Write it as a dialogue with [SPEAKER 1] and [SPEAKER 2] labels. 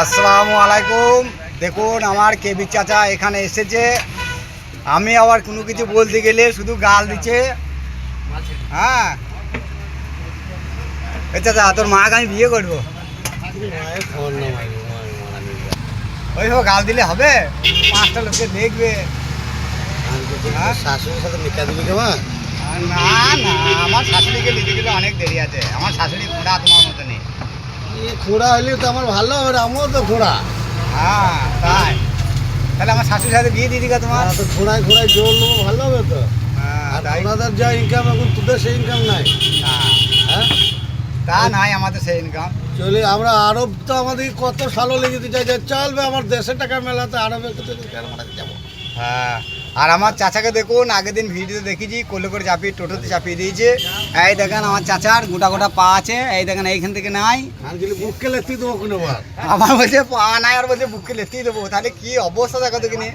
[SPEAKER 1] আসসালামু আলাইকুম। দেখুন আমার কেবি চাচা এখানে এসেছে, আমি আবার কোনো কিছু বলতে গেলে শুধু গাল দিচ্ছে। হ্যাঁ চাচা, তোর মাকে আমি বিয়ে করবো, ওইভাবে গাল দিলে হবে? 5টা লোককে দেখবে।
[SPEAKER 2] শাশুড়ির সাথে মিথ্যা দিবি কেমন?
[SPEAKER 1] না না, আমার শাশুড়িকে নিতে গেলে অনেক দেরি আছে। আমার শাশুড়ি খোঁড়া তোমার মতো নেই।
[SPEAKER 2] খোঁড়া হইলেও তো আমার ভালো হবে, আমিও তো খোঁড়া।
[SPEAKER 1] হ্যাঁ তাই, তাহলে আমার শাশুড়ির সাথে বিয়ে দিয়ে দিকা তোমার।
[SPEAKER 2] তো খোঁড়ায় খোঁড়ায় জোর নেবো, ভালো হবে তো।
[SPEAKER 1] হ্যাঁ
[SPEAKER 2] আর
[SPEAKER 1] তাই
[SPEAKER 2] ওনাদের যা ইনকাম, এখন তোদের সেই ইনকাম নাই।
[SPEAKER 1] না,
[SPEAKER 2] হ্যাঁ,
[SPEAKER 1] তা নাই আমাদের সেই ইনকাম।
[SPEAKER 2] চলে আমরা আরব তো আমাদের কত সালও লেগে যেতে চাই যে চলবে আমার দেশের টাকা মেলাতে আরবে কেন যাবো।
[SPEAKER 1] হ্যাঁ, আর আমার চাচাকে দেখুন, আগের দিন ভিডিওতে দেখেছি কোলে করে চাপিয়ে টোটোতে চাপিয়ে দিয়েছে। এই দেখেন আমার চাচার গোটা গোটা পা আছে, এই দেখেন এইখান থেকে নাই।
[SPEAKER 2] আর গেলে বুককে লেখতে দেবো কোনো বার।
[SPEAKER 1] আমার বলছে পা নাই, আর বলছে বুককে লেতেই দেবো। তাহলে কি অবস্থা দেখো দেখিনি।